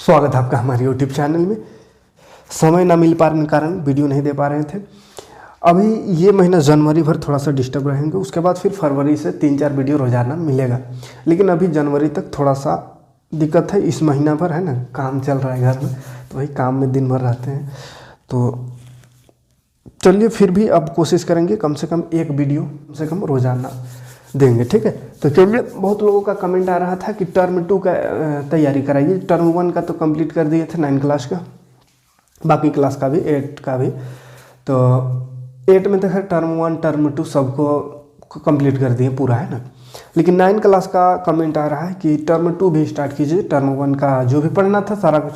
स्वागत है आपका हमारे यूट्यूब चैनल में। समय ना मिल पाने के कारण वीडियो नहीं दे पा रहे थे। अभी ये महीना जनवरी भर थोड़ा सा डिस्टर्ब रहेंगे, उसके बाद फिर फरवरी से 3-4 वीडियो रोजाना मिलेगा। लेकिन अभी जनवरी तक थोड़ा सा दिक्कत है। इस महीना भर है ना, काम चल रहा है घर में, तो वही काम में दिन भर रहते हैं। तो चलिए फिर भी अब कोशिश करेंगे कम से कम एक वीडियो कम से कम रोजाना देंगे, ठीक है। तो चलिए, बहुत लोगों का कमेंट आ रहा था कि टर्म 2 का तैयारी कराइए। टर्म 1 का तो कंप्लीट कर दिए थे 9 क्लास का, बाकी क्लास का भी 8 का भी। तो 8 में तो खैर टर्म 1 टर्म 2 सबको कंप्लीट कर दिए पूरा, है ना। लेकिन 9 क्लास का कमेंट आ रहा है कि टर्म 2 भी स्टार्ट कीजिए। टर्म 1 का जो भी पढ़ना था सारा कुछ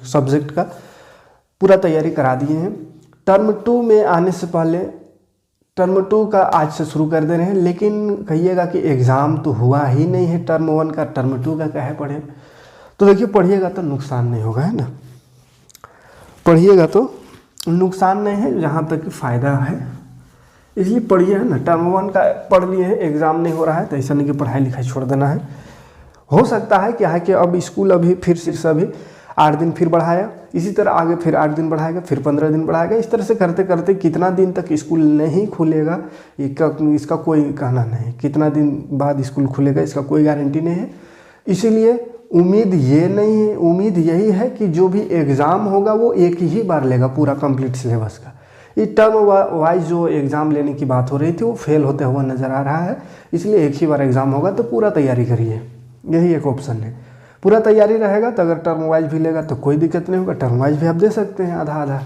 सब्जेक्ट का पूरा तैयारी करा दिए हैं। टर्म 2 में आने से पहले टर्म 2 का आज से शुरू कर दे रहे हैं। लेकिन कहिएगा कि एग्ज़ाम तो हुआ ही नहीं है टर्म 1 का, टर्म 2 का क्या है पढ़े। तो देखिए, पढ़िएगा तो नुकसान नहीं होगा, है ना। पढ़िएगा तो नुकसान नहीं है, जहाँ तक कि फ़ायदा है, इसलिए पढ़िए, है ना। टर्म 1 का पढ़ लिए हैं, एग्ज़ाम नहीं हो रहा है तो ऐसा नहीं कि पढ़ाई लिखाई छोड़ देना है। हो सकता है क्या है कि अब स्कूल अभी फिर से अभी 8 दिन फिर बढ़ाया, इसी तरह आगे फिर 8 दिन बढ़ाएगा, फिर 15 दिन बढ़ाएगा। इस तरह से करते करते कितना दिन तक स्कूल नहीं खुलेगा इसका कोई कहना नहीं। कितना दिन बाद स्कूल खुलेगा इसका कोई गारंटी नहीं है। इसीलिए उम्मीद यही है कि जो भी एग्ज़ाम होगा वो एक ही बार लेगा पूरा कंप्लीट सिलेबस का। ये टर्म वाइज जो एग्ज़ाम लेने की बात हो रही थी वो फेल होते हुआ नज़र आ रहा है। इसलिए एक ही बार एग्ज़ाम होगा तो पूरा तैयारी करिए, यही एक ऑप्शन है। पूरा तैयारी रहेगा तो अगर टर्म वाइज भी लेगा तो कोई दिक्कत नहीं होगा, टर्म वाइज भी आप दे सकते हैं आधा आधा।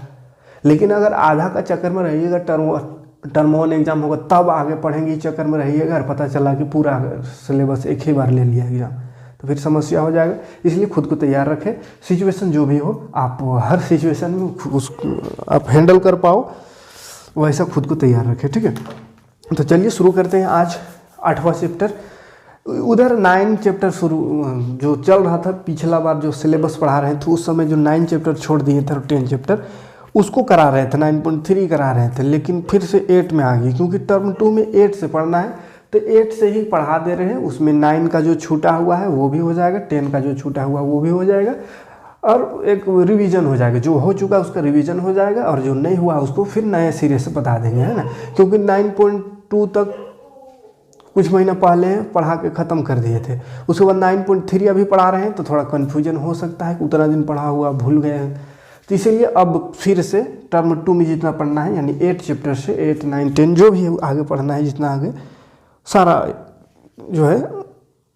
लेकिन अगर आधा का चक्कर में रहिएगा, टर्म 1 एग्ज़ाम होगा तब आगे पढ़ेंगे, इस चक्कर में रहिएगा और पता चला कि पूरा सिलेबस एक ही बार ले लिया एग्ज़ाम, तो फिर समस्या हो जाएगा। इसलिए खुद को तैयार रखें। सिचुएशन जो भी हो, आप हर सिचुएशन में उसको आप हैंडल कर पाओ, वैसा खुद को तैयार रखें, ठीक है। तो चलिए शुरू करते हैं आज 8वां चैप्टर। उधर 9 चैप्टर शुरू जो चल रहा था, पिछला बार जो सिलेबस पढ़ा रहे थे उस समय जो 9 चैप्टर छोड़ दिए थे और 10 चैप्टर उसको करा रहे थे, 9.3 करा रहे थे। लेकिन फिर से 8 में आ गई, क्योंकि टर्म 2 में 8 से पढ़ना है तो 8 से ही पढ़ा दे रहे हैं। उसमें 9 का जो छूटा हुआ है वो भी हो जाएगा, 10 का जो छूटा हुआ वो भी हो जाएगा, और एक रिवीजन हो जाएगा। जो हो चुका उसका रिवीजन हो जाएगा, और जो नहीं हुआ उसको फिर नए सिरे से बता देंगे, है ना। क्योंकि 9.2 तक कुछ महीना पहले पढ़ा के ख़त्म कर दिए थे। उसके बाद 9.3 अभी पढ़ा रहे हैं तो थोड़ा कन्फ्यूजन हो सकता है कि उतना दिन पढ़ा हुआ भूल गए हैं। तो इसीलिए अब फिर से टर्म 2 में जितना पढ़ना है, यानी 8 चैप्टर से 8, 9, 10 जो भी आगे पढ़ना है, जितना आगे सारा जो है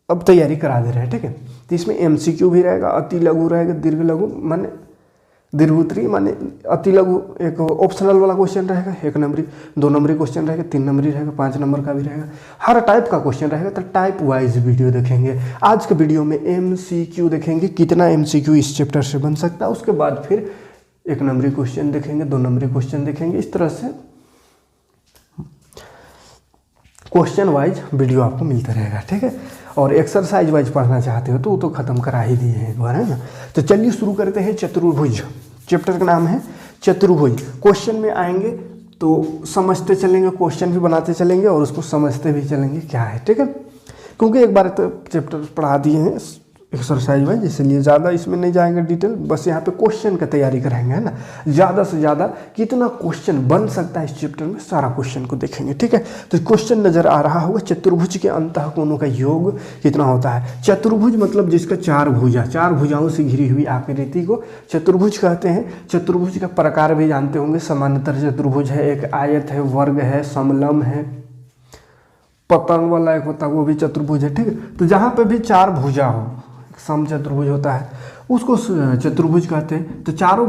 अब तैयारी करा दे रहे हैं, ठीक है। तो इसमें MCQ भी रहेगा, अति लघु रहेगा, दीर्घ लघु माने दीर्घोत्तरी माने अति लघु, एक ऑप्शनल वाला क्वेश्चन रहेगा, 1 नंबरी, 2 नंबरी क्वेश्चन रहेगा, 3 नंबरी रहेगा, 5 नंबर का भी रहेगा। हर टाइप का क्वेश्चन रहेगा। तो टाइप वाइज वीडियो देखेंगे। आज के वीडियो में MCQ देखेंगे, कितना MCQ इस चैप्टर से बन सकता है। उसके बाद फिर 1 नंबरी क्वेश्चन देखेंगे, 2 नंबरी क्वेश्चन देखेंगे। इस तरह से क्वेश्चन वाइज वीडियो आपको मिलता रहेगा, ठीक है। और एक्सरसाइज वाइज पढ़ना चाहते हो तो वो तो ख़त्म करा ही दिए हैं एक बार, है ना। तो चलिए शुरू करते हैं। चतुर्भुज चैप्टर का नाम है चतुर्भुज। क्वेश्चन में आएंगे तो समझते चलेंगे, क्वेश्चन भी बनाते चलेंगे और उसको समझते भी चलेंगे क्या है, ठीक है। क्योंकि एक बार तो चैप्टर पढ़ा दिए हैं एक्सरसाइज वाइज, इसलिए ज़्यादा इसमें नहीं जाएंगे डिटेल। बस यहाँ पे क्वेश्चन का तैयारी कराएंगे, है ना। ज़्यादा से ज़्यादा कितना क्वेश्चन बन सकता है इस चैप्टर में, सारा क्वेश्चन को देखेंगे, ठीक है। तो क्वेश्चन नज़र आ रहा होगा, चतुर्भुज के अंतःकोणों का योग कितना होता है। चतुर्भुज मतलब जिसका 4 भुजाओं से घिरी हुई आकृति को चतुर्भुज कहते हैं। चतुर्भुज का प्रकार भी जानते होंगे। समानांतर चतुर्भुज है, एक आयत है, वर्ग है, समलंब है, पतंग वाला एक होता है वो भी चतुर्भुज है, ठीक है। तो जहाँ पे भी 4 भुजा हो, सम चतुर्भुज होता है, उसको चतुर्भुज कहते हैं। तो चारों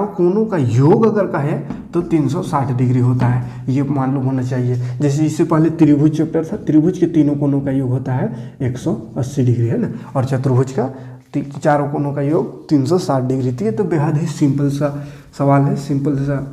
कोनों का योग अगर कहे तो 360 डिग्री होता है, ये मालूम होना चाहिए। जैसे इससे पहले त्रिभुज चैप्टर था, त्रिभुज के तीनों कोनों का योग होता है 180 डिग्री, है ना। और चतुर्भुज का चारों कोनों का योग 360 डिग्री थी। तो बेहद ही सिंपल सा सवाल है, सिंपल सा,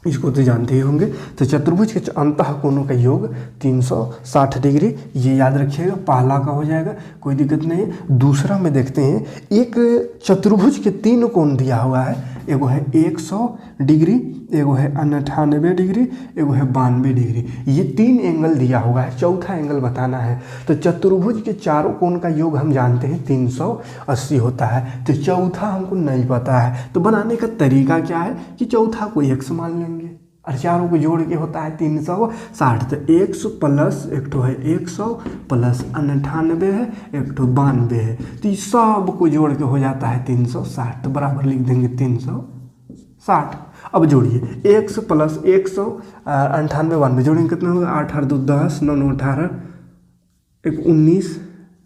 इसको तो जानते ही होंगे। तो चतुर्भुज के अंतःकोणों का योग 360 डिग्री, ये याद रखिएगा। पहला का हो जाएगा, कोई दिक्कत नहीं है। दूसरा में देखते हैं, एक चतुर्भुज के 3 कोण दिया हुआ है, एगो है 100 डिग्री, एगो है 98 डिग्री, एगो है 92 डिग्री। ये 3 एंगल दिया हुआ है, चौथा एंगल बताना है। तो चतुर्भुज के चारों कोण का योग हम जानते हैं 380 होता है। तो चौथा हमको नहीं पता है, तो बनाने का तरीका क्या है कि चौथा को x मान लेंगे और चारों को जोड़ के होता है 360। तो 100 प्लस एक तो है 100 प्लस 98 है, एक तो 92 है, तो ये सब को जोड़ के हो जाता है 360। तो बराबर लिख देंगे 360। अब जोड़िए 100 प्लस 100 98 92 जोड़ेंगे कितना होगा, 8 8 2 10 9 9 18 1 19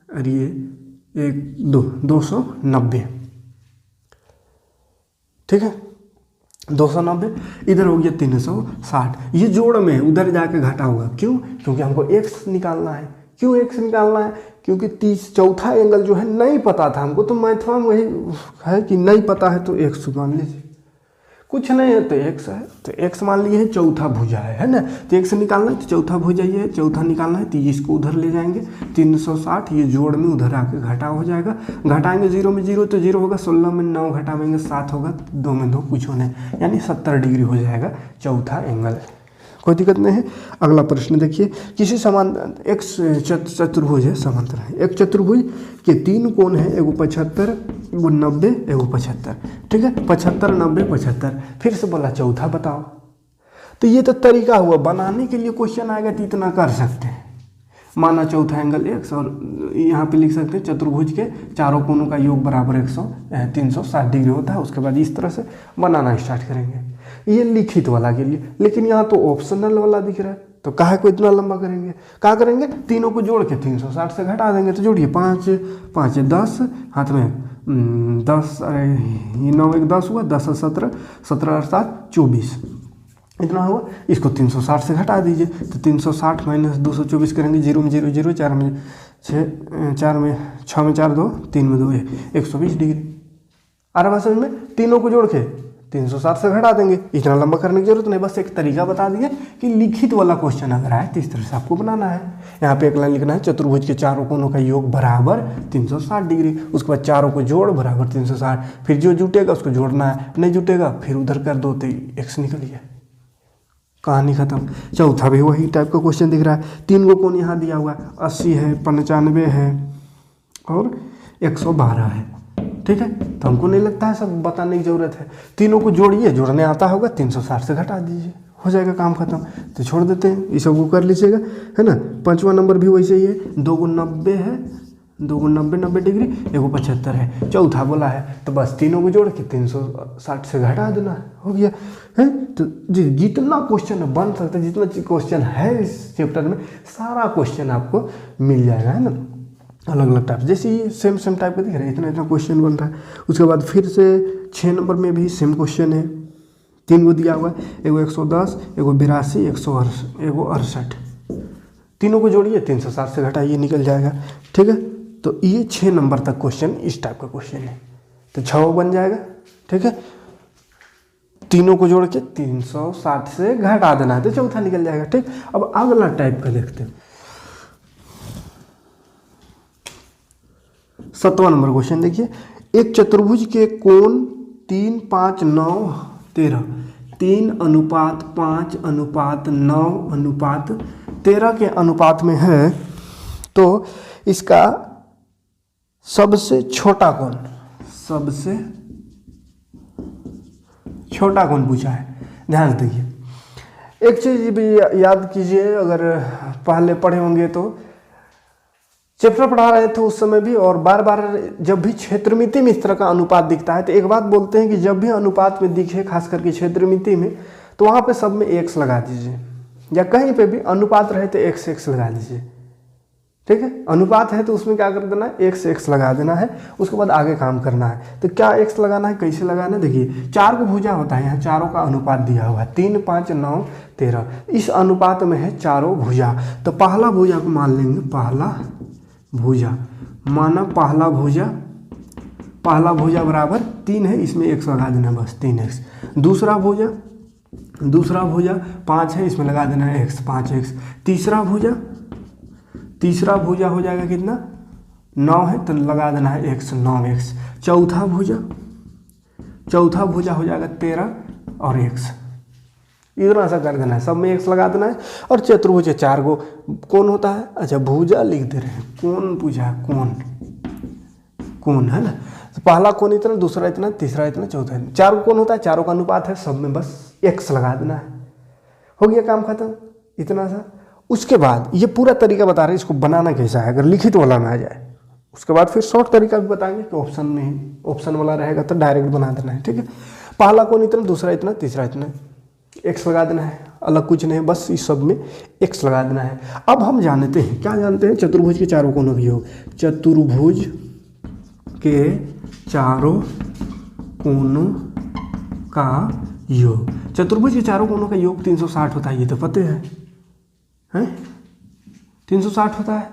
और ये 1 2 290। ठीक है, 290 इधर हो गया 360। ये जोड़ में उधर जाके घटा होगा, क्यों? क्योंकि हमको x निकालना है। क्यों x निकालना है? क्योंकि चौथा एंगल जो है नहीं पता था हमको, तो मैथवा में वही है कि नहीं पता है तो x मान लीजिए, कुछ नहीं है तो x है, तो x मान लिए है, चौथा भुजा है ना। तो x निकालना है तो चौथा भुजा ये है, चौथा निकालना है तो इसको उधर ले जाएंगे 360, ये जोड़ में उधर आके घटा हो जाएगा। घटाएंगे 0 में 0 तो 0 होगा, 16 में 9 घटाएंगे 7 होगा, 2 में 2 कुछ होने, यानी 70 डिग्री हो जाएगा चौथा एंगल। कोई दिक्कत नहीं है। अगला प्रश्न देखिए, किसी समान एक चतुर्भुज है, समांतर है। एक चतुर्भुज के 3 कोण है, एगो 75, एगो 90, एगो 75। ठीक है, 75 90 75। फिर से बोला चौथा बताओ। तो ये तो तरीका हुआ, बनाने के लिए क्वेश्चन आएगा तो इतना कर सकते हैं। माना चौथा एंगल x और यहाँ पे लिख सकते हैं चतुर्भुज के चारों कोणों का योग बराबर 360 डिग्री होता है। उसके बाद इस तरह से बनाना स्टार्ट करेंगे, ये लिखित वाला के लिए। लेकिन यहाँ तो ऑप्शनल वाला दिख रहा है, तो काहे को इतना लंबा करेंगे? क्या करेंगे, तीनों को जोड़ के 360 से घटा देंगे। तो जोड़िए 5 5 10, हाथ में 10, अरे ये 9 1 10 हुआ, 10 17 17 और 7 24, इतना हुआ। इसको 360 से घटा दीजिए, तो 360 माइनस 224 करेंगे, 0 में 0 0, 4 में 6, 4 में 6 में 4 2, 3 में 2 120 डिग्री। आ रहा है समझ में? तीनों को जोड़ के 360 से घटा देंगे, इतना लंबा करने की जरूरत नहीं, बस एक तरीका बता दिए कि लिखित वाला क्वेश्चन अगर आए तो इस तरह से आपको बनाना है। यहाँ पे एक लाइन लिखना है, चतुर्भुज के चारों कोणों का योग बराबर 360 डिग्री। उसके बाद चारों को जोड़ बराबर 360, फिर जो जुटेगा उसको जोड़ना है, नहीं जुटेगा फिर उधर कर दो तो x निकल गया, कहानी खत्म। चौथा भी वही टाइप का क्वेश्चन दिख रहा है। 3 को कोण यहाँ दिया हुआ है, 80 है, 95 है और 112 है। ठीक है, तो हमको नहीं लगता है सब बताने की जरूरत है। तीनों को जोड़िए, जोड़ने आता होगा 360 से घटा दीजिए, हो जाएगा काम खत्म। तो छोड़ देते हैं, इस सबको कर लीजिएगा, है ना। 5वां नंबर भी वैसे ही है, 2 को 90 है, 2 को 90 90 डिग्री, एगो 75 है। चौथा बोला है तो बस तीनों को जोड़ के 360 से घटा देना, हो गया है। तो जितना क्वेश्चन बन सकता है, जितना क्वेश्चन है इस चैप्टर में, सारा क्वेश्चन आपको मिल जाएगा, है ना। अलग अलग टाइप, जैसे ये सेम टाइप का दिख रहा है, इतना इतना क्वेश्चन बन रहा है। उसके बाद फिर से 6 नंबर में भी सेम क्वेश्चन है, 3 को दिया हुआ है, एगो 110, एगो 82, एगो 68। तीनों को जोड़िए, 360 से घटाइए, निकल जाएगा। ठीक है, तो ये 6 नंबर तक क्वेश्चन इस टाइप का क्वेश्चन है। तो 6 बन जाएगा। ठीक है, तीनों को जोड़ के 360 से घटा देना है, तो चौथा निकल जाएगा। ठीक, अब अगला टाइप का देखते हैं। 7वां नंबर क्वेश्चन देखिए, एक चतुर्भुज के कोण 3 5 9 13, 3:5:9:13 के अनुपात में है, तो इसका सबसे छोटा कोण पूछा है। ध्यान दीजिए, एक चीज भी याद कीजिए, अगर पहले पढ़े होंगे तो चैप्टर पढ़ा रहे थे उस समय भी, और बार बार जब भी क्षेत्रमिति में इस तरह का अनुपात दिखता है तो एक बात बोलते हैं कि जब भी अनुपात में दिखे, खास करके क्षेत्रमिति में, तो वहाँ पे सब में x लगा दीजिए, या कहीं पे भी अनुपात रहे तो x लगा दीजिए। ठीक है, अनुपात है तो उसमें क्या कर देना है, x लगा देना है, उसके बाद आगे काम करना है। तो क्या x लगाना है, कैसे लगाना है, देखिए 4 को भुजा होता है, यहाँ चारों का अनुपात दिया हुआ है, 3 5 9 13, इस अनुपात में है चारों भुजा। तो पहला भुजा को मान लेंगे, पहला भुजा माना, पहला भुजा बराबर 3 है, इसमें x लगा देना बस 3x। दूसरा भुजा 5 है, इसमें लगा देना है x 5x। तीसरा भुजा हो जाएगा कितना, 9 है, तो लगा देना है x 9x। चौथा चौथा भुजा हो जाएगा 13 और x, इतना सा कर देना है, सब में x लगा देना है। और चतुर्भुज के 4 को कौन होता है, अच्छा भुजा लिख दे रहे हैं, कौन पूछा है, कौन है ना। तो पहला कौन इतना, दूसरा इतना, तीसरा इतना, चौथा इतना, 4 को कौन होता है, चारों का अनुपात है, सब में बस x लगा देना है, हो गया काम खत्म, इतना सा। उसके बाद ये पूरा तरीका बता रहे हैं इसको बनाना कैसा है, अगर लिखित वाला में आ जाए। उसके बाद फिर शॉर्ट तरीका भी बताएंगे कि ऑप्शन में, ऑप्शन वाला रहेगा तो डायरेक्ट बना देना है, ठीक है। पहला कौन इतना, दूसरा इतना, तीसरा इतना, x लगा देना है, अलग कुछ नहीं, बस इस सब में x लगा देना है। अब हम जानते हैं, क्या जानते हैं, चतुर्भुज के चारों कोनों का योग, चतुर्भुज के चारों कोनों का योग, चतुर्भुज के चारों कोनों का योग 360 होता है, ये तो पता है 360 होता है।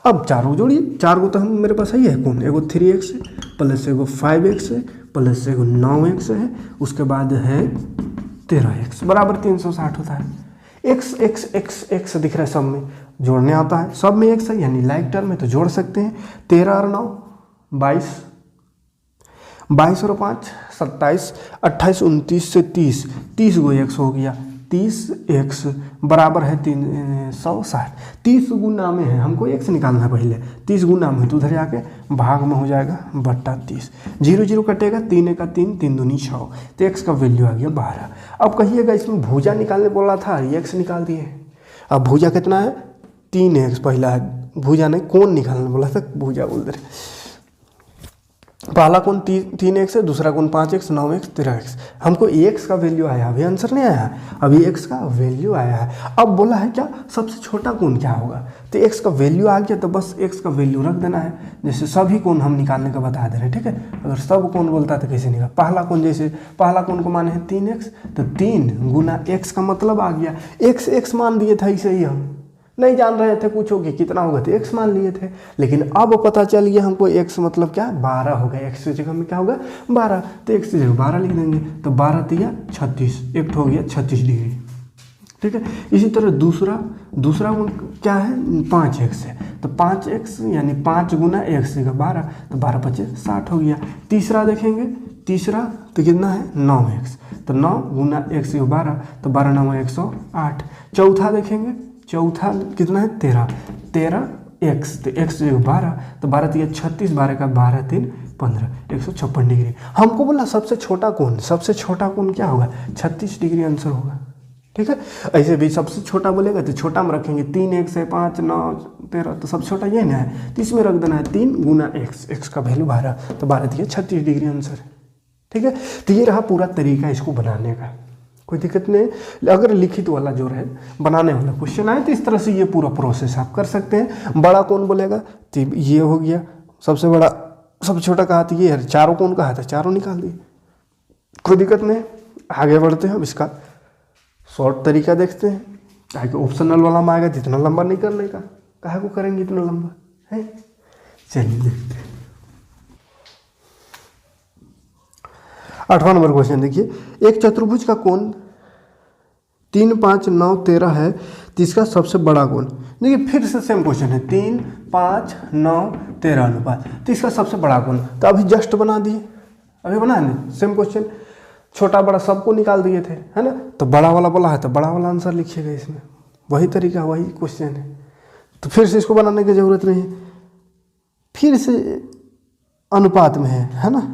अब चारों जोड़िए, 4 को तो हम मेरे पास ही है कौन, एगो 3x है प्लस एगो 5x है प्लस एगो 9x है, उसके बाद है 13x बराबर 360 होता है। x x x x दिख रहा है, सब में जोड़ने आता है, सब में x है यानी लाइक टर्म में तो जोड़ सकते हैं। 13 और 9 22, 22 और 5 27, 28 29 से 30, 30 गो x हो गया, 30x बराबर है 360। 30 गुना में है, हमको x निकालना है पहले, 30 गुना में तो उधर जाके भाग में हो जाएगा बट्टा 30, 0 0 कटेगा, 3 का 3, 3 दूनी 6, तो x का वैल्यू आ गया 12। अब कहिएगा इसमें भुजा निकालने बोला था, ये x निकाल दिए। अब भुजा कितना है, 3x पहला है, भुजा नहीं कोण निकालने बोला था, भुजा बोल दे रहे। पहला कौन 3x है, दूसरा कौन 5x, 9x, 13x, हमको x का वैल्यू आया, अभी आंसर नहीं आया है, अभी x का वैल्यू आया है। अब बोला है क्या, सबसे छोटा कौन क्या होगा, तो x का वैल्यू आ गया तो बस x का वैल्यू रख देना है, जैसे सभी कौन हम निकालने का बता दे रहे हैं, ठीक है। अगर सब कौन बोलता है तो कैसे निकाल, पहला कौन, जैसे पहला कौन को माने हैं 3x, तो 3 गुना x का मतलब आ गया, x मान दिए था, ऐसे ही हम नहीं जान रहे थे, पूछो कि कितना होगा तो x मान लिए थे, लेकिन अब पता चल गया हमको x मतलब क्या, 12 हो गया, x की जगह में क्या होगा 12, तो x की जगह 12 लिख देंगे, तो 12 तिया 36, एक हो गया 36 डिग्री, ठीक है। इसी तरह दूसरा क्या है 5x है, तो 5x यानी 5 गुना x की जगह 12, तो 12 25 60 हो गया। तीसरा देखेंगे, तीसरा तो कितना है 9x, तो 9 गुना x की 12, तो 12 9 108। चौथा देखेंगे, चौथा कितना है 13x, तो x जो 12, तो 12 3 36, 12 का 12 3 15, 156 डिग्री। हमको बोला सबसे छोटा कोण, सबसे छोटा कोण क्या होगा 36 डिग्री आंसर होगा, ठीक है। ऐसे भी सबसे छोटा बोलेगा तो छोटा में रखेंगे, 3x है, 5 9 13, तो सबसे छोटा ये ना है, तो इसमें रख देना है 3 गुना x का वैल्यू 12, तो 12 दिया 36 डिग्री आंसर, ठीक है। तो ये रहा पूरा तरीका इसको बनाने का, कोई दिक्कत नहीं। अगर लिखित वाला जो है बनाने वाला क्वेश्चन आए तो इस तरह से ये पूरा प्रोसेस आप कर सकते हैं। बड़ा कौन बोलेगा तो ये हो गया सबसे बड़ा, सबसे छोटा कहा था ये है, चारों कौन कहा था, चारों निकाल दिए, कोई दिक्कत नहीं। आगे बढ़ते हैं, अब इसका शॉर्ट तरीका देखते हैं, ताकि ऑप्शनल वाला में आएगा तो इतना लंबा नहीं करने का, काहे को करेंगे इतना लंबा है। चलिए देखते हैं 8वां नंबर क्वेश्चन देखिए, एक चतुर्भुज का कोण 3 5 9 13 है, तो इसका सबसे बड़ा कोण, देखिए फिर से सेम क्वेश्चन है, 3 5 9 13 अनुपात, तो इसका सबसे बड़ा कोण, तो अभी जस्ट बना दिए, अभी बना नहीं, सेम क्वेश्चन, छोटा बड़ा सबको निकाल दिए थे, है ना, तो बड़ा वाला बोला है तो बड़ा वाला आंसर लिखिएगा, इसमें वही तरीका वही क्वेश्चन है, तो फिर से इसको बनाने की जरूरत नहीं, फिर से अनुपात में है ना,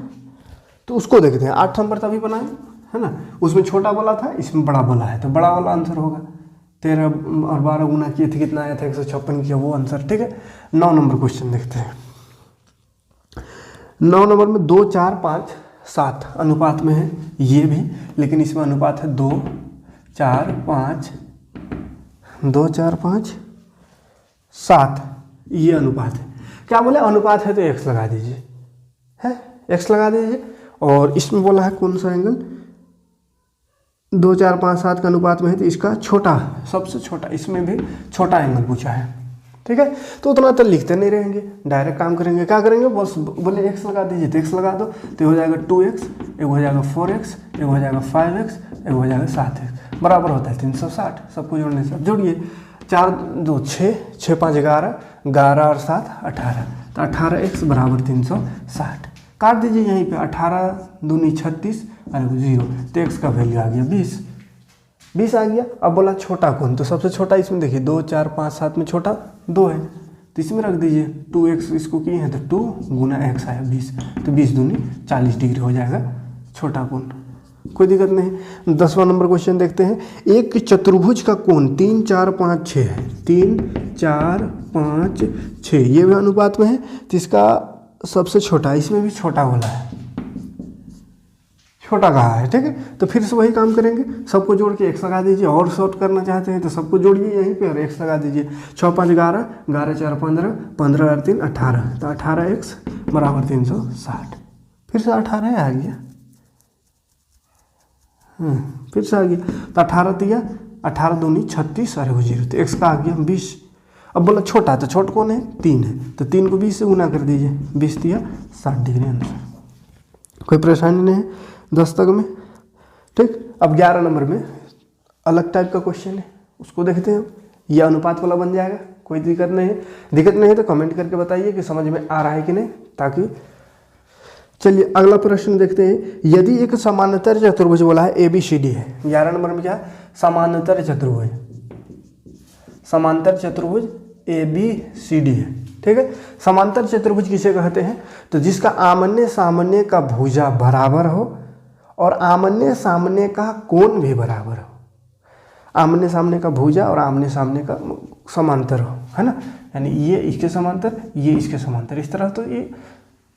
तो उसको देखते हैं। 8 नंबर तभी बनाए, है ना, उसमें छोटा बोला था, इसमें बड़ा बोला है, तो बड़ा वाला आंसर होगा। 13 और 12 गुना किए थे, कितना आया था 156 किया, वो आंसर, ठीक है। 9 नंबर क्वेश्चन देखते हैं। 9 नंबर में 2 4 5 7 अनुपात में है, ये भी, लेकिन इसमें अनुपात है 2 4 5 2 4 5 7, ये अनुपात है। क्या बोले अनुपात है तो x लगा दीजिए, है x लगा दीजिए, और इसमें बोला है कौन सा एंगल 2 4 5 7 का अनुपात में है, तो इसका छोटा, सबसे छोटा, इसमें भी छोटा एंगल पूछा है, ठीक है। तो उतना तो लिखते नहीं रहेंगे, डायरेक्ट काम करेंगे, क्या करेंगे, बस बोले x लगा दीजिए तो x लगा दो, तो हो जाएगा 2x, एक हो जाएगा 4x, एक हो जाएगा 5x, एक हो जाएगा 7x, बराबर होता है 360, सबको जोड़ने से जोड़िए, 4 2 6 6 5 11 11 और 7 18, तो 18x बराबर 360, काट दीजिए यहीं पे 18 दूनी 36 और 0, तो x का वैल्यू आ गया 20 आ गया। अब बोला छोटा कौन, तो सबसे छोटा इसमें देखिए 2 4 5 7 में छोटा 2 है, तो इसमें रख दीजिए 2x, इसको किए हैं तो 2 गुना x आया 20, तो 20 दूनी 40 डिग्री हो जाएगा छोटा कोण, कोई दिक्कत नहीं। 10वां नंबर क्वेश्चन देखते हैं। एक चतुर्भुज का कोण 3 4 5 6 है, 3 4 5 6, ये भी अनुपात में है, तो इसका सबसे छोटा, इसमें भी छोटा बोला है, छोटा कहा है, ठीक है। तो फिर से वही काम करेंगे, सबको जोड़ के x लगा दीजिए, और शॉर्ट करना चाहते हैं तो सबको जोड़िए यहीं पे और x लगा दीजिए। 6 5 11, 11 4 15, 15 और 3 18, तो 18x बराबर 360, फिर से 18 आ गया, फिर से आ गया, तो 18 दिया, 18 दूनी 36 और 0, तो x का आ गया 20। अब बोला छोटा, तो छोट कौन है, 3 है, तो 3 को 20 से गुना कर दीजिए, 20 दिया 60 डिग्री आंसर, कोई परेशानी नहीं है 10 तक में, ठीक। अब 11 नंबर में अलग टाइप का क्वेश्चन है, उसको देखते हैं। ये अनुपात वाला बन जाएगा, कोई दिक्कत नहीं है, दिक्कत नहीं है तो कमेंट करके बताइए कि समझ में आ रहा है कि नहीं, ताकि चलिए अगला प्रश्न देखते हैं। यदि एक समानांतर चतुर्भुज बोला है ABCD है, 11 नंबर में क्या है, समानांतर चतुर्भुज, समांतर चतुर्भुज ABCD है, ठीक है। समांतर चतुर्भुज किसे कहते हैं, तो जिसका आमने सामने का भुजा बराबर हो और आमने सामने का कोण भी बराबर हो, आमने सामने का भुजा और आमने सामने का समांतर हो, है ना, यानी ये इसके समांतर, ये इसके समांतर, इस तरह, तो ये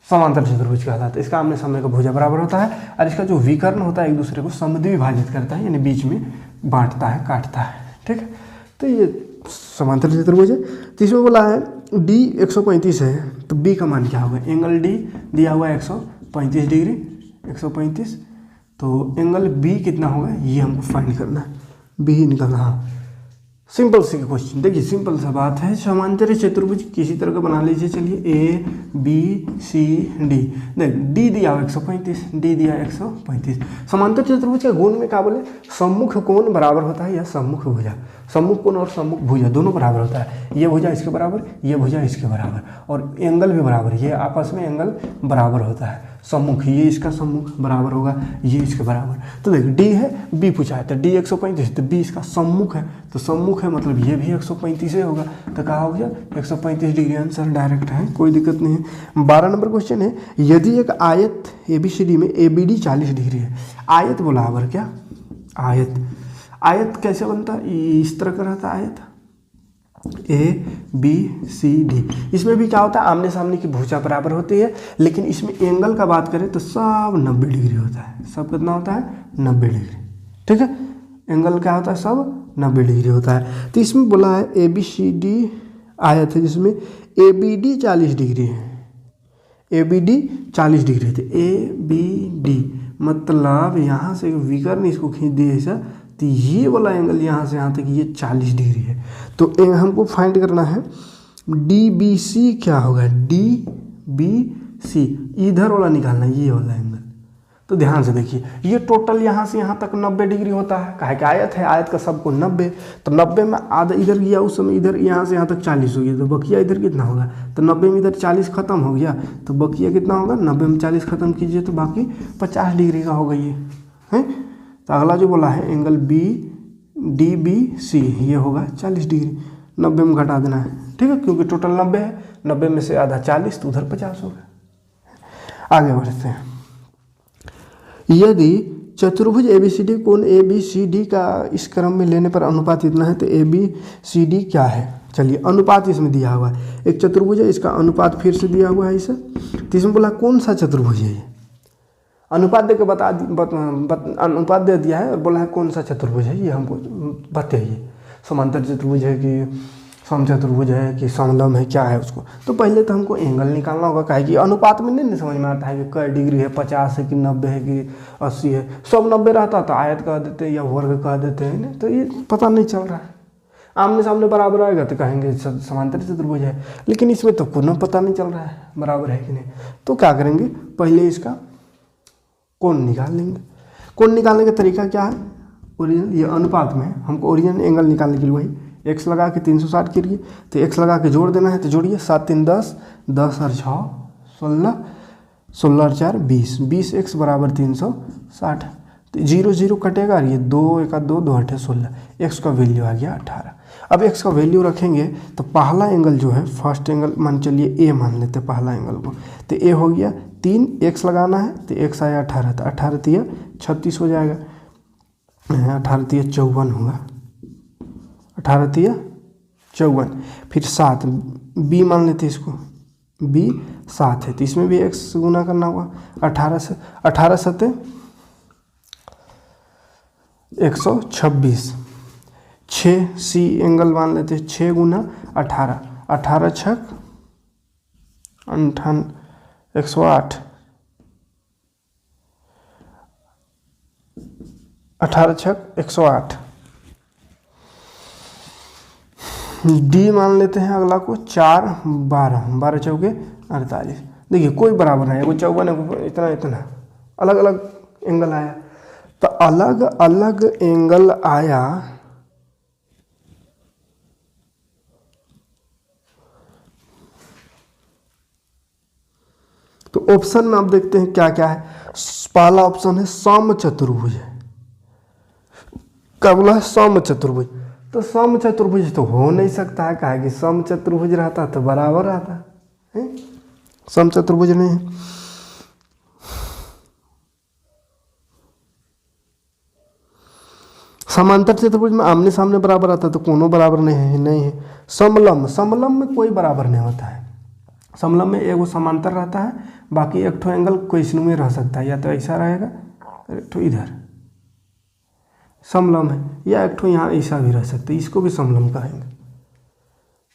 समांतर चतुर्भुज कहलाता है। इसका आमने सामने का भुजा बराबर होता है और इसका जो विकर्ण होता है एक दूसरे को समद्विभाजित करता है, यानी बीच में बांटता है, काटता है, ठीक है। तो ये समांतर चतुर्भुज है। तो इसमें बोला है D 135 है, तो B का मान क्या होगा, एंगल D दिया हुआ है 135 डिग्री, 135, तो एंगल B कितना होगा ये हमको फाइंड करना है, B ही निकालना। हाँ, सिंपल सी क्वेश्चन, देखिए सिंपल सा बात है। समांतर चतुर्भुज किसी तरह का बना लीजिए, चलिए ABCD, देख D दिया हुआ 135, D दिया 135। समांतर चतुर्भुज के गुण में क्या बोले, सम्मुख कोण बराबर होता है या सम्मुख भुजा, सम्मुख कोण और सम्मुख भुजा दोनों बराबर होता है, ये भुजा इसके बराबर, ये भुजा इसके बराबर, और एंगल भी बराबर, ये आपस में एंगल बराबर होता है। सम्मुख, ये इसका सम्मुख बराबर होगा, ये इसके बराबर, तो देख D है, B पूछा है, तो D 135, तो B इसका सम्मुख है, तो सम्मुख है मतलब ये भी 135 ही होगा, तो कहा हो गया 135 डिग्री, आंसर डायरेक्ट है, कोई दिक्कत नहीं है। 12 नंबर क्वेश्चन है। यदि एक आयत ABCD में ABD 40 डिग्री है, आयत बोला आवर क्या, आयत, आयत कैसे बनता है, इस तरह का रहता है आयत ABCD। इसमें भी क्या होता है, आमने सामने की भुजा बराबर होती है, लेकिन इसमें एंगल का बात करें तो सब 90 डिग्री होता है, सब कितना होता है 90 डिग्री, ठीक है। एंगल क्या होता है, सब 90 डिग्री होता है। तो इसमें बोला है ABCD आयत है जिसमें ABD 40 डिग्री है, ABD 40 डिग्री, तो ABD मतलब यहाँ से विकर्ण इसको खींच दिए ऐसा, तो ये वाला एंगल यहाँ से यहाँ तक ये 40 डिग्री है। तो हमको फाइंड करना है DBC क्या होगा, DBC इधर वाला निकालना है, ये वाला एंगल। तो ध्यान से देखिए, ये टोटल यहाँ से यहाँ तक 90 डिग्री होता है, काहे कि आयत है, आयत का सबको 90, तो 90 में आधा इधर गया, उस समय इधर यहाँ से यहाँ तक 40 हो गया, तो बकिया इधर कितना होगा, तो 90 में इधर 40 खत्म हो गया, तो बकिया कितना होगा, 90 में 40 खत्म कीजिए तो बाकी 50 डिग्री का होगा ये है। तो अगला जो बोला है एंगल DBC ये होगा 40 डिग्री, 90 में घटा देना है, ठीक है, क्योंकि टोटल 90 है, 90 में से आधा 40 तो उधर 50 होगा। आगे बढ़ते हैं। यदि चतुर्भुज ABCD कोण ABCD का इस क्रम में लेने पर अनुपात इतना है, तो ABCD क्या है, चलिए अनुपात इसमें दिया हुआ है, एक चतुर्भुज है, इसका अनुपात फिर से दिया हुआ है इसे। तो इसमें बोला कौन सा चतुर्भुज है, ये अनुपात दे के अनुपात दे दिया है और बोला है कौन सा चतुर्भुज है, ये हमको बताइए, समांतर चतुर्भुज है कि समचतुर्भुज है कि समलंब है, क्या है उसको। तो पहले तो हमको एंगल निकालना होगा, काहे कि अनुपात में नहीं समझ में आता है कि कै डिग्री है, 50 है कि 90 है कि 80 है, सब 90 रहता तो आयत कह देते या वर्ग कह देते हैं ना, तो ये पता नहीं चल रहा है। आमने सामने बराबर आएगा तो कहेंगे समांतर चतुर्भुज है, लेकिन इसमें तो कोण पता नहीं चल रहा है बराबर है कि नहीं। तो क्या करेंगे, पहले इसका कोण निकाल लेंगे। कोण निकालने का तरीका क्या है, ओरिजिनल ये अनुपात में हमको ओरिजिनल एंगल निकालने के लिए वही x लगा के 360 करिए, तो x लगा के जोड़ देना है, तो जोड़िए 7 3 10, 10 और 6 16, 16 और 4 20, 20x बराबर 360। तो 0 0 कटेगा और ये 2 1 2 2 8 16, x का वैल्यू आ गया 18। अब x का वैल्यू रखेंगे तो पहला एंगल जो है, फर्स्ट एंगल मान चलिए a मान लेते हैं पहला एंगल को, तो a हो गया 3, x लगाना है तो x आया 18, तो 18 तिया 36 हो जाएगा, 18 तिया 54 होगा, 18 तिया 54। फिर 7, b मान लेते हैं इसको, b 7 है तो इसमें भी x गुना करना होगा 18 से, 18 सत्ते 126। 6 सी एंगल मान लेते हैं, 6 गुना 18, 18 छक 108, 18 छक 108। डी मान लेते हैं अगला को, 4 12, 12 चौके 48। देखिए कोई बराबर नहीं है, कोई 54 है, इतना इतना अलग अलग एंगल आया, तो अलग अलग एंगल आया तो ऑप्शन में आप देखते हैं क्या क्या है। पहला ऑप्शन है समचतुर्भुज है, क्या बोला है, समचतुर्भुज। तो समचतुर्भुज तो हो नहीं सकता है, कहा कि समचतुर्भुज रहता तो बराबर रहता है, समचतुर्भुज नहीं है। समांतर चतुर्भुज में आमने सामने बराबर आता है, तो कोनो बराबर नहीं है। समलंब, समलंब में कोई बराबर नहीं होता है, समलंब में एगो समांतर रहता है, बाकी एक ठो एंगल क्वेश्चन में रह सकता है, या तो ऐसा रहेगा एक ठो इधर समलंब है, या एक ठो यहाँ ऐसा भी रह सकता है, इसको भी समलंब कहेंगे।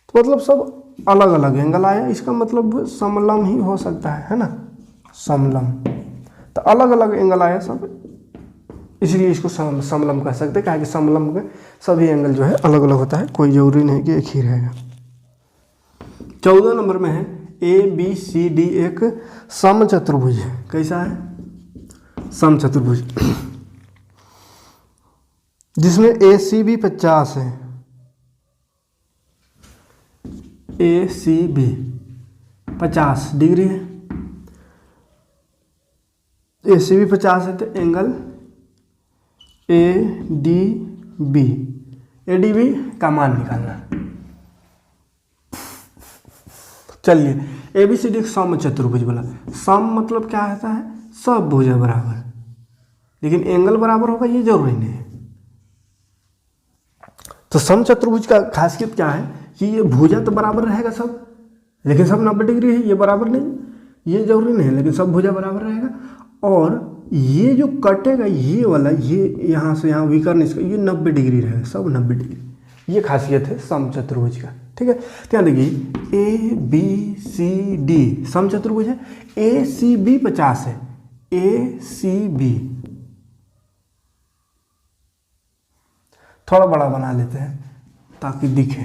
तो मतलब सब अलग अलग एंगल आया, इसका मतलब समलंब ही हो सकता है ना, समलंब। तो अलग अलग एंगल आया सब, इसलिए इसको समलंब कह सकते हैं, क्या कि समलंब में सभी एंगल जो है अलग अलग होता है, कोई जरूरी नहीं कि एक ही रहेगा। 14 नंबर में है ABCD एक समचतुर्भुज है। कैसा है, समचतुर्भुज, जिसमें ACB 50 है, ACB 50 डिग्री है, ACB 50 है, तो एंगल ADB का मान निकालना। चलिए ABCD एक समचतुर्भुज बोला, सम मतलब क्या होता है, सब भुजा बराबर, लेकिन एंगल बराबर होगा ये जरूरी नहीं है। तो समचतुर्भुज का खासियत क्या है कि ये भुजा तो बराबर रहेगा सब, लेकिन सब 90 डिग्री है, ये बराबर नहीं, ये जरूरी नहीं है, लेकिन सब भुजा बराबर रहेगा। और ये जो कटेगा ये वाला, ये यहाँ से यहाँ विकर्ण इसका, ये 90 डिग्री रहेगा, सब 90 डिग्री। ये खासियत है समचतुर्भुज का, ठीक है। ध्यान देखिए ABCD समचतुर्भुज है, ACB 50 है, ACB थोड़ा बड़ा बना लेते हैं ताकि दिखे,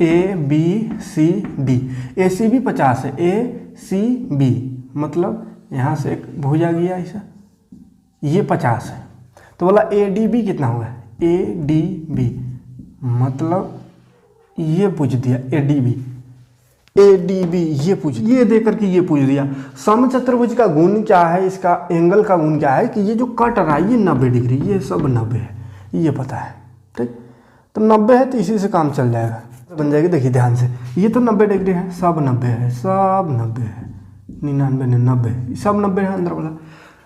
ABCD, ACB 50 है, ACB मतलब यहाँ से एक भुजा गया ऐसा, ये 50 है, तो बोला ADB कितना होगा, ADB मतलब ये पूछ दिया, ADB ये पूछ, ये दे करके ये पूछ दिया। समचतुर्भुज का गुण क्या है, इसका एंगल का गुण क्या है कि ये जो कट रहा है ये 90 डिग्री, ये सब 90 है, ये पता है, ठीक। तो 90 है तो इसी से काम चल जाएगा, तो बन जाएगी। देखिए ध्यान से, ये तो 90 डिग्री है, सब 90 है, सब 90 है, 99 ने 90, सब 90 है अंदर वाला।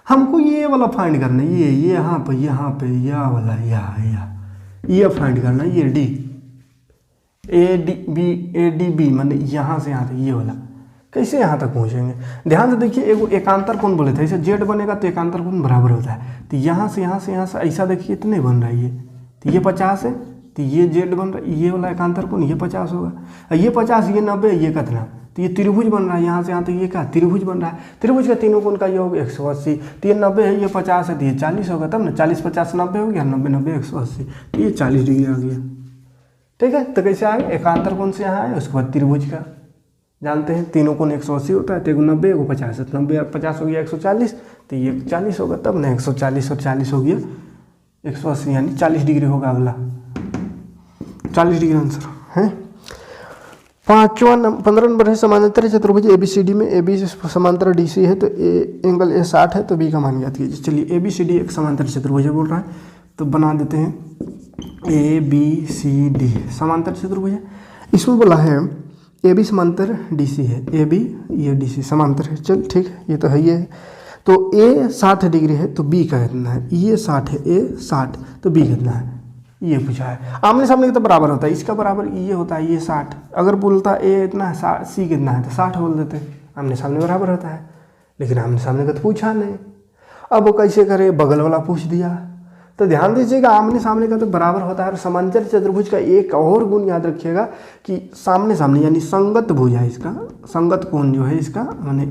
हमको ये वाला फाइंड करना है, ये यहाँ पे या वाला ये फाइंड करना है, ये D ADB मतलब यहाँ से यहाँ तक ये वाला, कैसे यहाँ तक पहुँचेंगे। ध्यान से देखिए, एगो एकांतर कोण बोले थे, ऐसे जेड बनेगा तो एकांतर कोण बराबर होता है, तो यहाँ से ऐसा देखिए इतने बन रहा है ये, तो ये 50 है, तो ये जेड बन रहा है, ये वाला एकांतर कोण ये 50 होगा, ये 50 ये 90 ये कितना, तो ये त्रिभुज बन रहा है, यहाँ से यहाँ तक ये क्या त्रिभुज बन रहा है, त्रिभुज का तीनों कोण का ये होगा 180, तो ये 90 है, ये 50 है, तो ये 40 होगा, तब ना 40 50 90 हो गया, 90 90 180, तो ये 40 डिग्री आ गया, ठीक है। तो कैसे आए, एकांतर कोण से यहाँ आए, उसके बाद त्रिभुज का जानते हैं, तीनों कोण 180 होता है, तो एगो 90 एगो 50 है, 90 50 हो गया 140, तो ये 40 होगा, तब ना 140 और 40 हो गया 180, यानी 40 डिग्री होगा अगला। 40 डिग्री आंसर है। 15 नंबर है समांतर चतुर्भुज ABCD में AB समांतर DC है तो एंगल A 60 है तो B का मान ज्ञात कीजिए। चलिए ABCD एक समांतर चतुर्भुज है बोल रहा है तो बना देते हैं ABCD समांतर चतुर्भुज है। इसमें बोला है AB समांतर DC है, AB ये DC समांतर है। चल ठीक है, ये तो है ही है। तो A 60 डिग्री है तो B का कितना है, ये 60 है, A 60 तो B कितना है ये पूछा है। आमने सामने का तो बराबर होता है, इसका बराबर ये होता है, ये 60। अगर बोलता A इतना है C कितना है तो 60 बोल देते, आमने सामने बराबर होता है। लेकिन आमने सामने का तो पूछा नहीं। अब वो कैसे करे, बगल वाला पूछ दिया। तो ध्यान दीजिएगा आमने सामने का तो बराबर होता है। और समांतर चतुर्भुज का एक और गुण याद रखिएगा कि सामने सामने यानी संगत भुज है इसका, संगत कोण जो है इसका माने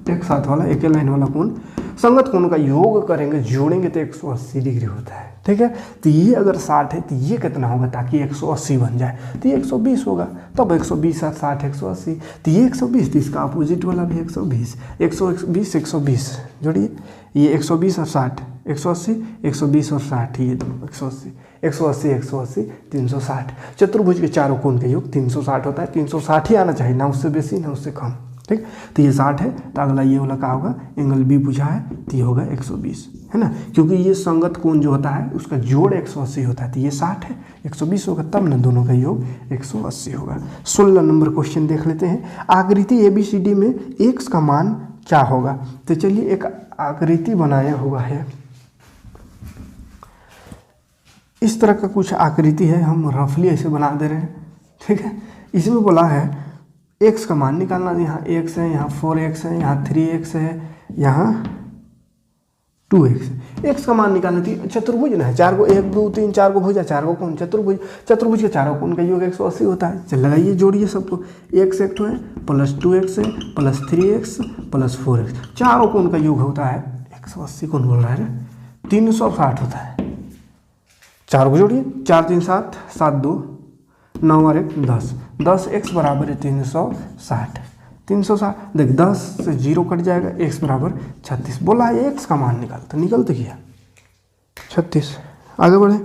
एक साथ वाला एक लाइन वाला कोण, संगत कोण का योग करेंगे जोड़ेंगे तो 180 डिग्री होता है। ठीक है, तो ये अगर 60 है तो ये कितना होगा ताकि 180 बन जाए तो ये 120 होगा। तब 120 और 60 180 तो ये 120, तो इसका अपोजिट वाला भी 120, 120 120 जोड़िए, ये 120 और 60 180, 120 और 60 ये दोनों 180 180 180 360। चतुर्भुज के चारों कोण का योग 360 होता है। 360 ही आना चाहिए, ना उससे बेसी ना उससे कम। ठीक, तो ये 60 है तो अगला ये वाला क्या होगा, एंगल B पूछा है तो ये होगा 120 है ना, क्योंकि ये संगत कोण जो होता है उसका जोड़ 180 होता है। तो ये 60 है 120 होगा तब ना दोनों का योग 180 होगा। 16 नंबर क्वेश्चन देख लेते हैं। आकृति ABCD में x का मान क्या होगा। तो चलिए एक आकृति बनाया हुआ है, इस तरह का कुछ आकृति है, हम रफली ऐसे बना दे रहे हैं। ठीक है, इसमें बोला है x का मान निकालना। यहाँ x है, यहाँ 4x है, यहाँ 3x है, यहाँ 2x है। x का मान निकालना थी, चतुर्भुज ना है, 4 को 1 2 3 4 को भुजा, 4 को कोण चतुर्भुज, चतुर्भुज के चारों कोण का योग 180 होता है। चल लगाइए जोड़िए सबको, x एक ठो है प्लस 2x है प्लस 3x प्लस 4x, चारों कोण का योग होता है 180। कौन बोल रहा है 360 होता है। 4 को जोड़िए, 4 3 7 7 2 9 और 1 10, 10x बराबर है 360। 360 देख 10 से 0 कट जाएगा, x बराबर 36। बोला है x का मान निकाल तो निकल तो गया 36। आगे बढ़े।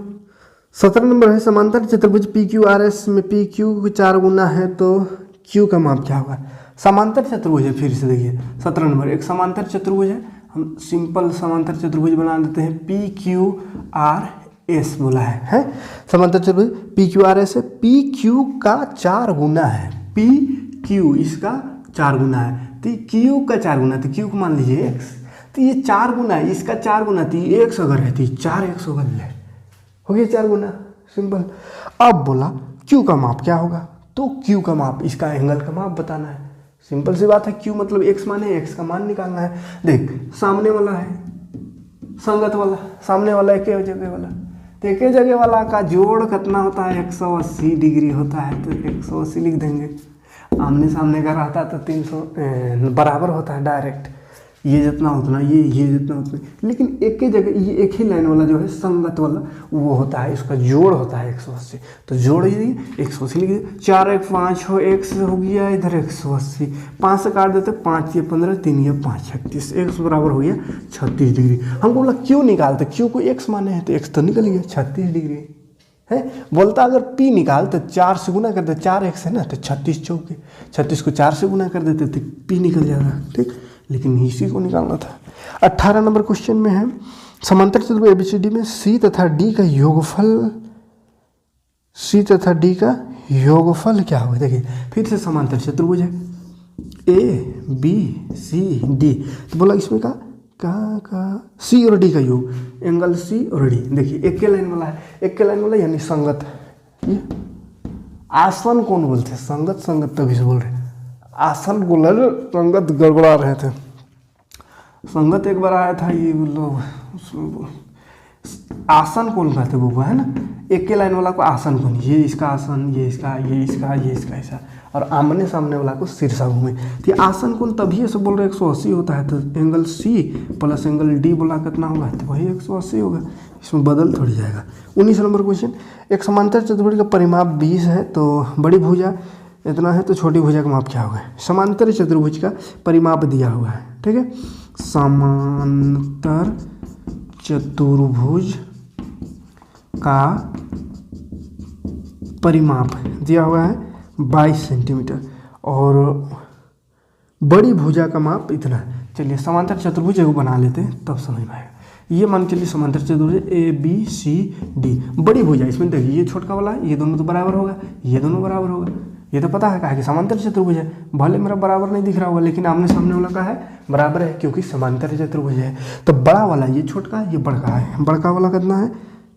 17 नंबर है समांतर चतुर्भुज PQRS में PQ 4 गुना है तो Q का माप क्या होगा। समांतर चतुर्भुज है, फिर से देखिए 17 नंबर एक समांतर चतुर्भुज है, हम सिंपल समांतर चतुर्भुज बना देते हैं। PQRS बोला है समांतर चतुर्भुज PQRS है, PQ का 4 गुना है, PQ इसका 4 गुना है तो Q का 4 गुना, तो Q को मान लीजिए x, तो ये 4 गुना है, इसका 4 गुना, तो ये x अगर है तो 4x होगा, ले हो गया 4 गुना, सिंपल। अब बोला Q का माप क्या होगा, तो Q का माप इसका एंगल का माप बताना है। सिंपल सी बात है, Q मतलब x मान है, x का मान निकालना है। देख सामने वाला है संगत वाला, सामने वाला एक जगह वाला, तो एक जगह वाला का जोड़ कितना होता है 180 डिग्री होता है, तो 180 लिख देंगे। आमने सामने का रहता तो 300 बराबर होता है डायरेक्ट, ये जितना उतना ये जितना उतना, लेकिन एक ही जगह ये एक ही लाइन वाला जो है संगत वाला वो होता है, इसका जोड़ होता है 180, तो जोड़ ही 180 लिख दिए। 4 1 5 हो, x हो गया इधर 180, 5 से काट देते 5 ये 15 3 ये 5 36, x बराबर हो गया 36 डिग्री। हमको बोला क्यों निकालते, क्यों को x माने हैं तो x तो निकल गया 36 डिग्री है। बोलता अगर p निकाल तो 4 से गुना कर दे, 4x है ना तो 36 चौके, 36 को 4 से गुना कर देते तो p निकल जाएगा। ठीक, लेकिन इसी को निकालना था। 18 नंबर क्वेश्चन में है समांतर चतुर्भुज ABCD में C तथा D का योगफल, C तथा D का योगफल क्या होगा। देखिए फिर से समांतर चतुर्भुज है ABCD, तो बोला इसमें का C और D का योग, एंगल C और D। देखिए एक के लाइन वाला है, एक के लाइन वाला यानी संगत, ये आसन कौन बोलते हैं, संगत संगत तभी से बोल रहे हैं, आसन बोला संगत गड़बड़ा रहे थे। संगत एक बार आया था, ये लोग आसन कौन कहते वो है ना, एक के लाइन वाला को आसन कौन, ये इसका आसन, ये इसका, ये इसका, ये इसका ऐसा, और आमने सामने वाला को शीर्षा घूमे। तो ये आसन कौन तभी ऐसे बोल रहे 180 होता है, तो angle C plus angle D बोला कितना होगा, तो वही 180 होगा, इसमें बदल थोड़ी जाएगा। 19 नंबर क्वेश्चन, एक समांतर चतुर्भुज का परिमाप 20 है तो बड़ी भुजा इतना है तो छोटी भुजा का माप क्या होगा। समांतर चतुर्भुज का परिमाप दिया हुआ है, ठीक है, समांतर चतुर्भुज का परिमाप दिया हुआ है 22 सेंटीमीटर और बड़ी भुजा का माप इतना है। चलिए समांतर चतुर्भुज को बना लेते हैं तब समझ में आएगा। ये मान के चलिए समांतर चतुर्भुज ABCD बड़ी भुजा, इसमें देखिए ये छोटका वाला है, ये दोनों तो बराबर होगा, ये दोनों बराबर होगा, ये तो पता है कहा कि समांतर चतुर्भुज है। भले मेरा बराबर नहीं दिख रहा होगा लेकिन आमने सामने वाला का है बराबर है क्योंकि समांतर चतुर्भुज है। तो बड़ा वाला ये छोटका ये बड़का है, बड़का वाला कितना है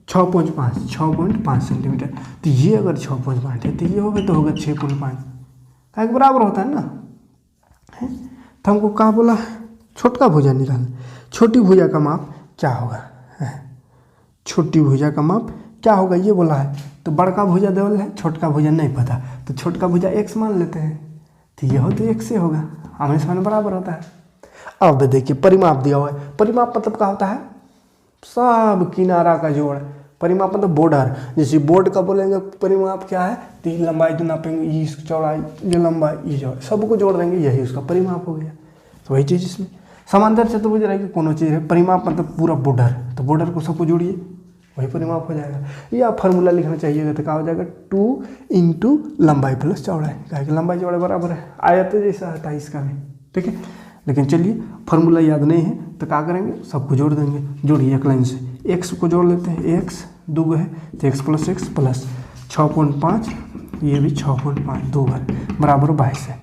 6.5 सेंटीमीटर। तो ये अगर 6.5 है तो ये होगा तो होगा 6.5, कहा कि बराबर होता है ना है? तो हमको कहा बोला छोटका भुजा निकाल, छोटी भुजा का माप क्या होगा है? छोटी भुजा का माप क्या होगा ये बोला है। तो बड़का भुजा देवल है, छोटका भुजा नहीं पता, तो छोटका भुजा x मान लेते हैं, तो ये हो तो x से होगा, आमने सामने बराबर होता है। अब देखिए परिमाप दिया हुआ है, परिमाप मतलब क्या होता है सब किनारा का जोड़। परिमाप मतलब बॉर्डर, जैसे बोर्ड का बोलेंगे परिमाप क्या है, तो ये लंबाई जो नापेंगे, ये चौड़ाई, ये लंबाई, ये चौड़ाई, सबको जोड़ देंगे, यही उसका परिमाप हो गया। तो वही चीज़ इसमें समांतर चतुर्भुज रहेगी कोनो चीज़ है, परिमाप मतलब पूरा बॉर्डर, तो बॉर्डर को सबको जोड़िए वही परिमाप हो जाएगा। या फार्मूला लिखना चाहिएगा तो क्या हो जाएगा 2 इंटू लंबाई प्लस चौड़ाई, कहे कि लंबाई चौड़ाई बराबर है, आयत जैसा आता है इसका भी, ठीक है। लेकिन चलिए फार्मूला याद नहीं है तो क्या करेंगे सबको जोड़ देंगे, जोड़िए एक लाइन से, x को जोड़ लेते हैं, x 2 है तो x प्लस 6.5, ये भी 6.5 2 बार बराबर 22 है,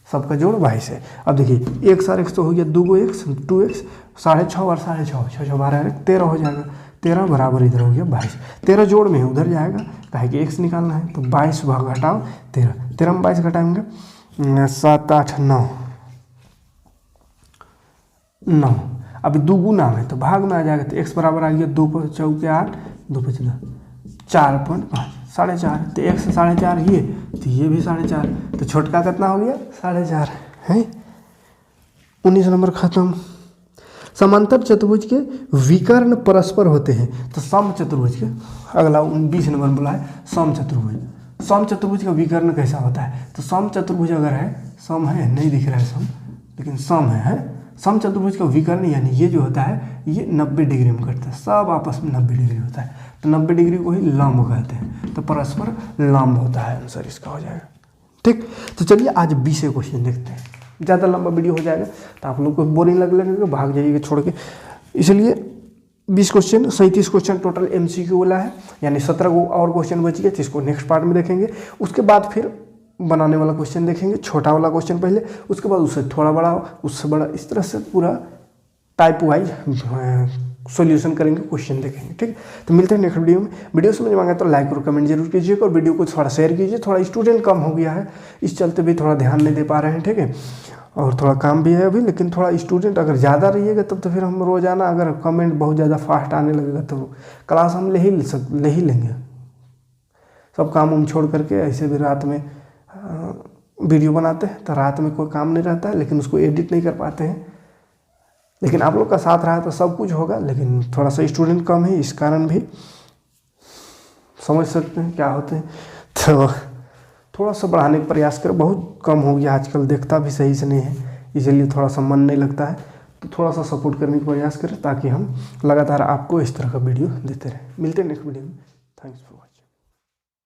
सबका जोड़ 22 है। अब देखिए x और x तो हो गया 2x 2x 6.5 और 6.5 6 6 12 13 हो जाएगा, 13 बराबर इधर हो गया 22, 13 जोड़ में है उधर जाएगा, कहे कि x निकालना है तो 22 भाग घटाओ 13, 13 में 22 घटाएंगे 7 8 9, अभी 2 गुना में तो भाग में आ जाएगा, तो x बराबर आ गया 2 × 4 8 2 × 4.5 4.5, तो x 4.5 ये, तो ये भी 4.5, तो छोटका कितना हो गया 4.5 है। 19 नंबर खत्म। समांतर चतुर्भुज के विकर्ण परस्पर होते हैं, तो सम चतुर्भुज के अगला 20 नंबर बोला है सम चतुर्भुज। सम चतुर्भुज का विकर्ण कैसा होता है, तो सम चतुर्भुज अगर है, सम है नहीं दिख रहा है सम, लेकिन सम है सम चतुर्भुज का विकर्ण यानी ये जो होता है ये 90 डिग्री में कटता है, सब आपस में 90 डिग्री होता है, तो 90 डिग्री को ही लंब कहते हैं, तो परस्पर लंब होता है, आंसर इसका हो जाएगा। ठीक, तो चलिए आज 20 क्वेश्चन देखते हैं, ज़्यादा लंबा वीडियो हो जाएगा तो आप लोग को बोरिंग लगेगा, भाग जाइएगा छोड़ के, इसलिए 20 क्वेश्चन 37 क्वेश्चन टोटल MCQ वाला है, यानी 17 और क्वेश्चन बच गए जिसको नेक्स्ट पार्ट में देखेंगे। उसके बाद फिर बनाने वाला क्वेश्चन देखेंगे, छोटा वाला क्वेश्चन पहले, उसके बाद उससे थोड़ा बड़ा, उससे बड़ा, इस तरह से पूरा टाइप वाइज सॉल्यूशन करेंगे, क्वेश्चन देखेंगे। ठीक, तो मिलते हैं नेक्स्ट वीडियो में। वीडियो समझ में आ गया तो लाइक और कमेंट जरूर कीजिएगा, और वीडियो को थोड़ा शेयर कीजिए। थोड़ा स्टूडेंट कम हो गया है, इस चलते भी थोड़ा ध्यान नहीं दे पा रहे हैं, ठीक है, और थोड़ा काम भी है अभी, लेकिन थोड़ा स्टूडेंट अगर ज़्यादा रहिएगा तब तो फिर हम रोज़ाना अगर कमेंट बहुत ज़्यादा फास्ट आने लगेगा तो क्लास हम ले ही लेंगे। सब काम हम छोड़ करके ऐसे भी रात में वीडियो बनाते हैं, तो रात में कोई काम नहीं रहता है, लेकिन उसको एडिट नहीं कर पाते हैं। लेकिन आप लोग का साथ रहा तो सब कुछ होगा, लेकिन थोड़ा सा स्टूडेंट कम है, इस कारण भी समझ सकते हैं क्या होते हैं, तो थोड़ा सा बढ़ाने का प्रयास करें। बहुत कम हो गया आजकल, देखता भी सही से नहीं है, इसलिए थोड़ा सा मन नहीं लगता है, तो थोड़ा सा सपोर्ट करने का प्रयास करें ताकि हम लगातार आपको इस तरह का वीडियो देते रहें। मिलते हैं नेक्स्ट वीडियो में। Thanks for watching.